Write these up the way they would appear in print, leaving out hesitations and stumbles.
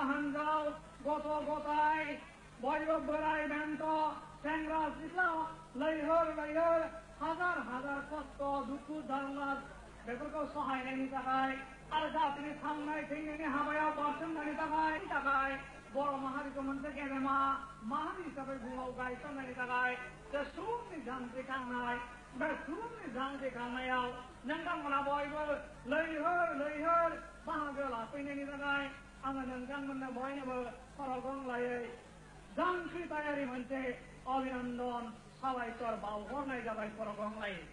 হাঞ্জাও গত গতাই বৈরব বেড়াই ব্যান্ত ট্যাংরা চিতলা লৈহর লৈহর হাজার হাজার কষ্ট দুঃখ ধারণার বেগুলো সহায় নেই টাকায় আর যা তিনি সামনায় ঠেঙে হাবায়া পার্সেন্ট নানি টাকায় বড় মাহারিক মন্ত্রে গেলে মাহারি হিসাবে ঘুমাও গাই সন্ধানি টাকায় সে সুমনি জানতে কান্নায় সুমনি জানতে কান্নায়াও নঙ্গাম মনা বয়ব লৈহর বাহাগলা পেনে টাকায় আমার নঙ্গাম মনে ভয় নেব সরগং লাইয়ে জানছি তৈরি মঞ্চে অভিনন্দন সবাই তোর বাউ হর্নাই যাবাই সরগং লাইয়ে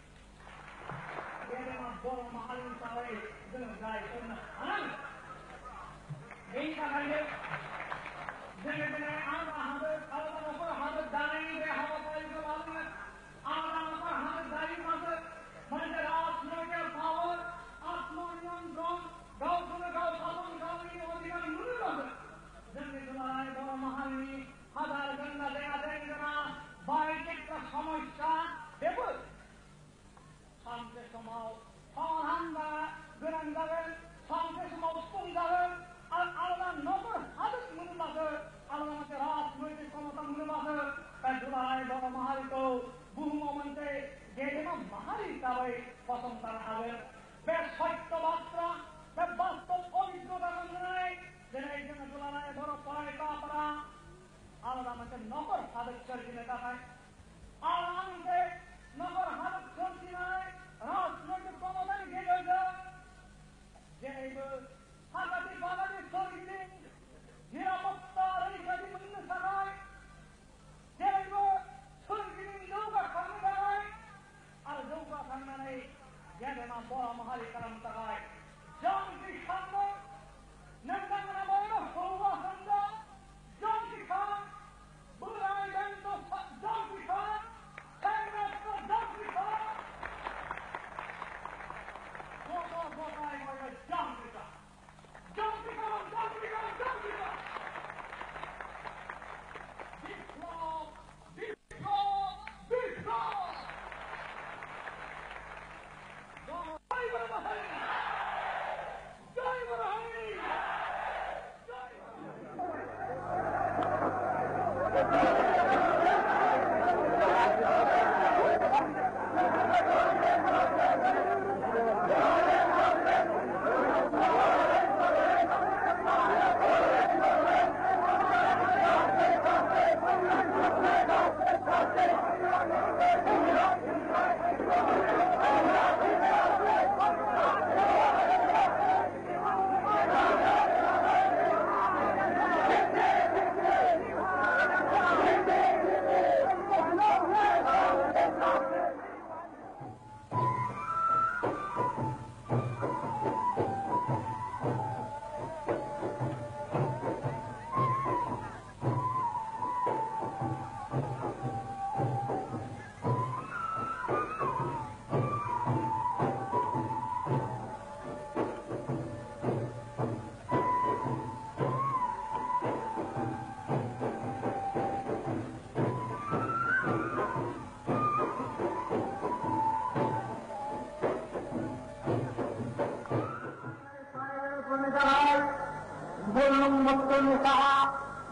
বড় মাহারিন সবাই গাই সন্ধান এই টাকায় যেখানে আমরা আমাদের আলাদার উপর হাতের দাঁড়িয়ে হাওয়া পাইতে পারবেন আলাদার উপর হাতের দাঁড়িয়ে মাসে মানে রাজনৈতিক পাওয়ার আত্মনিয়ন্ত্রণ গাও শুনে গাও শাসন গাওয়ী অধিকার মূল্য হবে যেমনি তোমার বড় মহানী হাজার গঙ্গা দেখা দেখবে না বাড়িতে একটা সমস্যা দেব শান্তি সমাও সমাধান বেরান যাবেন শান্তি সমাও স্কুল যাবেন আর আলাদা নগর হাজত মনে বাসে আলাদা আমাকে রাজনৈতিক ক্ষমতা মনে বাসে তাই জুলাই বড় মাহারিত বহু মন্ত্রে গেলে মাহারি তাই পছন্দ তারা হবে বেশ সত্যবার্তা বেশ বাস্তব অভিজ্ঞতা নেই যে এই জন্য জুলাই বড় পড়ায় কাপড়া আলাদা আমাকে নগর হাজত চলছি না দেখায় আর আমাকে নগর হাজত চলছি নাই রাজনৈতিক ক্ষমতা গেলে যে সাংঘাতিক বাঙালি শরীরে নিরাপত্তা রেখাটি মূল্য থাকায় যেইব শরীর নৌকা সামনে দাঁড়ায় আর নৌকা সামনে নেই গেলে না বড় মহালি কারণ থাকায় জনকি সামনে নন্দাঙ্গনা বড় সৌবা সন্দ জনকি খান বুড়াই দন্ত জনকি খান জনকি খান জনকি খান Don't be gone!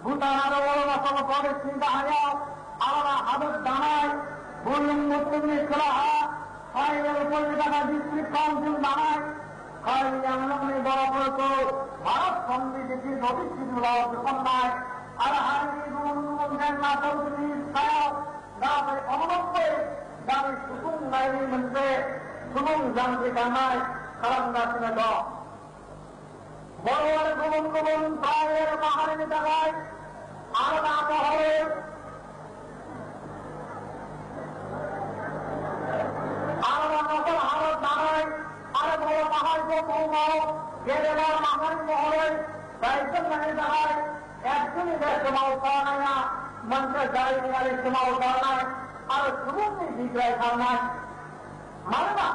ভুটান বড় বছর পরে চিন্তা হয় আলাদা হাতের দাঁড়ায় বলুন মুসলিম খেলা হয় ফাইনাল কলকাতা ডিস্ট্রিক্ট কাউন্সিল বানায় খালি বড় বড় ভারত সংবিধিকে নদীস্থিতি সন্ধ্যায় আর হারিয়ে গুরুমন্ত্রের না চৌধুরী গাছের অবলম্বে গাড়ি সুকুম গাড়ি মন্ত্রে সুকুম যান্ত্রিক আনায় খারাপ গাছে বড় বড় গুবন গুবন প্রায়ের পাহাড়ে জায়গায় আলাদা মহলে আলাদা নকল হারত দাঁড়ায় আরে বড় পাহাড় গেলে পাহাড়ি মহলে কয়েকজন মানে দাঁড়ায় একজনই সীমা উত্তর না মন্ত্রের গাড়ি নিয়ে সীমা উত্তর নাই আর সুগন্ধি বিক্রয় খাওয়ায় মানে না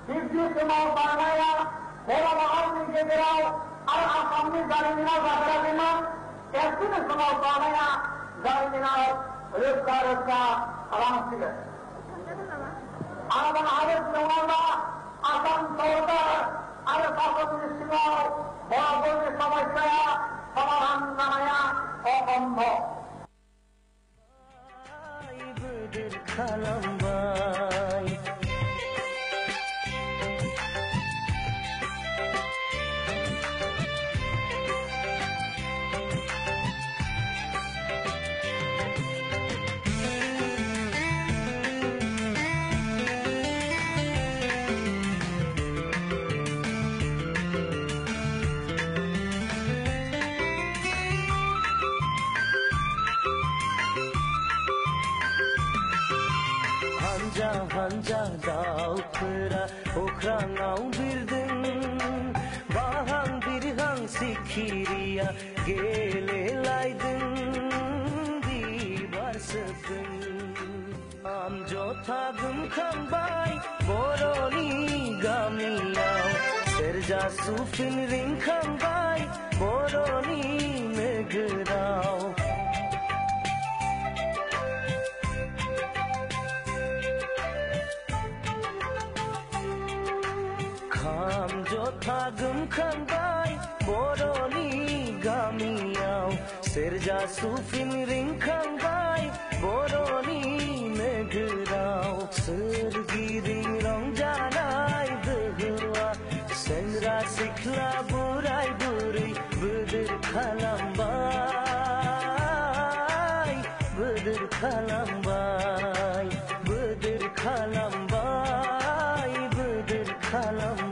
দ্বিতীয় সীমা উত্তর নাই বড় পাহাড় নিয়ে বেরাও আর সামনে গাড়ি নিয়ে যাত্রা বিমান একদিনের সীমা উত্তর নাই গাড়ি নিয়ে রেস্কা রেস্কা আরাম ছিল আমাদের আরেক জমানা আসাম সরকার আরে শাসনের সীমা বড় বড় সমস্যা সমাধান 어엄모 Hanja daukra okrangau birding bahang birhang sikhiria gele laidin dibar sepin am jothagum khambai boroni gamiao serja sufin ring khambai boroni megrao Thagum khambai boroni gamiao serja sufin ring khambai boroni megrao sergi ring rong janai behua senra sikhla burai buri budur khalambai budur khalambai budur khalambai budur khalambai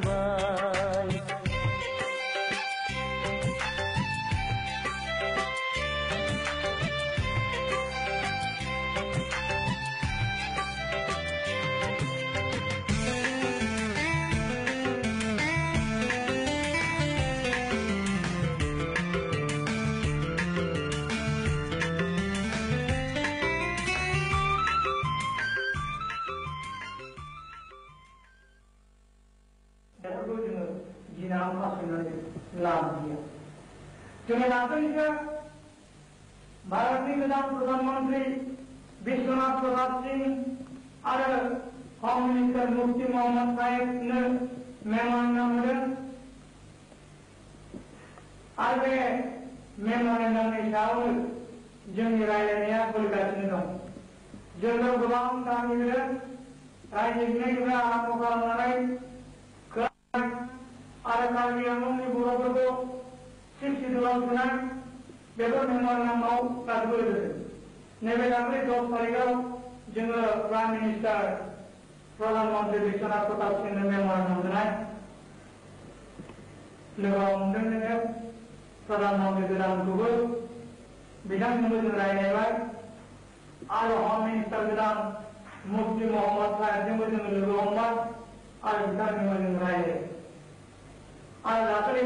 Bharat के प्रधानमंत्री विश्वनाथ प्रसाद सिंह और home minister मुफ्ती मोहम्मद साहेब ने memorandum और वे memorandum में शामिल जोंनि रायलायनाया सोलिगासिनो दं जोंनो गोबां गामिनि रायजोनिफ्राय आरम्भ खालामनानै आरो कार्बि आंलंनि बर'फोरखौ सिक्सिडुलाव सोनाय बेफोर मेमोरेंडमाव गासिबो लोगोसे नैबे दाखालि 10 तारिखआव जोङो प्राइम मिनिस्टार प्रधानमंत्री विश्वनाथ प्रताप सिंहनो मेमोरेंडम होनाय लोगोआव मोनदों जोङो प्रधानमंत्री गोदानखौबो बिथांजोंबो जों रायज्लायबाय आरो होम मिनिस्टार गोदान मुफ्ती मोहम्मद साहेबजोंबो जोङो लोगो हमबाय आरो बिथांजोंबो जों रायज्लायो आरो दाखालि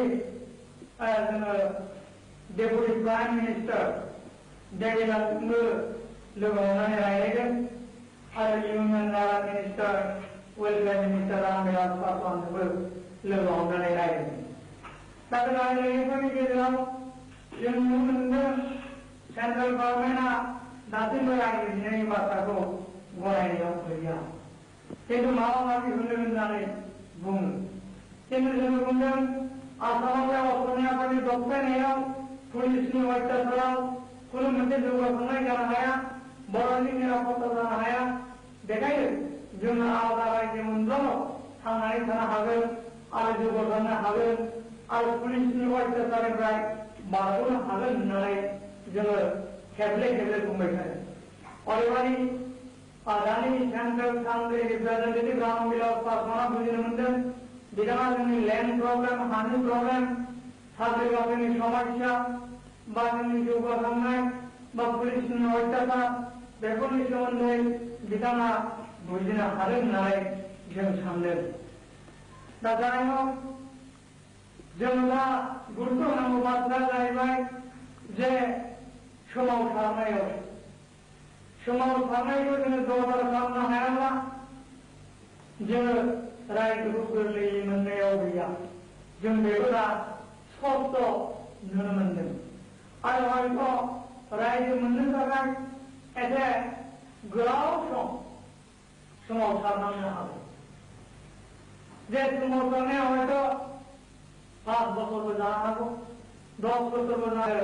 जोङो डेपुटी प्राइम मिनिस्टर डेडिलालजोंबो लोगो हमनानै रायज्लायदों आरो इउनियन नागार मिनिस्टार वेलफेयार मिनिस्टार रामविलास पासवानजोंबो लोगो हमनानै रायज्लायदों दा बे रायज्लायनायफोरनि गेजेराव जों नुनो मोनदों सेन्ट्रेल गभर्नमेन्टआ दासिमबो रायजो बिनायनि बाथ्राखौ गनायनायाव गैया खिन्थु माबा माबि होनो होननानै बुङो खिन्थु जोङो बुंदों आसामाव बे असमियाफोरनि दबथायनायाव पुलिसनि अत्याचाराव खुनु मोनसे जौगाखांनाय जानो हाया बर'नि निरापत्ता जानो हाया बेखायनो जोङो आलादा रायजो मोनब्लाल' थांनानै थानो हागोन आरो जौगाखांनो हागोन आरो पुलिसनि अत्याचारनिफ्राय बारग'नो हागोन होननानै जोङो खेबले खेबले बुंबाय थायो अदेबानि दानि सेन्ट्रेल काउन्सिल रिप्रेजेन्टेटिभ रामविलास पासवाना बुजिनो मोनदों बिथाङा जोंनि लेन्ड प्रब्लेम हानि प्रब्लेम साख्रि बाख्रिनि समस्या बा जोंनि जौगाखांनाय बा पुलिसनि अत्याचार बेफोरनि सोमोन्दै बिथाङा बुजिनो हादों होननानै जों सानदों दा जाय हक जों दा गुरुत्व होनांगौ बाथ्राया जाहैबाय जे सोमावसारनायखौ जोङो जरदार खालामनो हायाब्ला जोङो रायजोखौ गोरलैयै मोननायाव गैया जों बेखौ दा स्पष्ट नुनो मोनदों आरो हयथ' रायजो मोननो थाखाय एसे गोलाव सोमावसारनांनो हागौ जे सोमावसारनाया हयथ' 5 बोसोरबो जानो हागौ 10 बोसोरबो जानो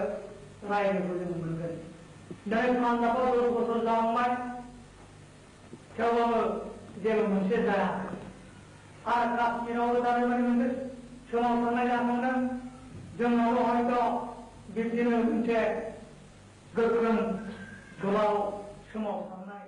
रायजोखौ जों मोनगोन दिनै पान्जाबाव 10 बोसोर जालांबाय थेवब्लाबो जेबो मोनसे जायाखै आरो काश्मीरावबो दानिबानि मोनसे सोमावसारनाय जाखांदों जोंनावबो हयथ' बिब्दिनो मोनसे गोख्रों गोलाव सोमावसारनाय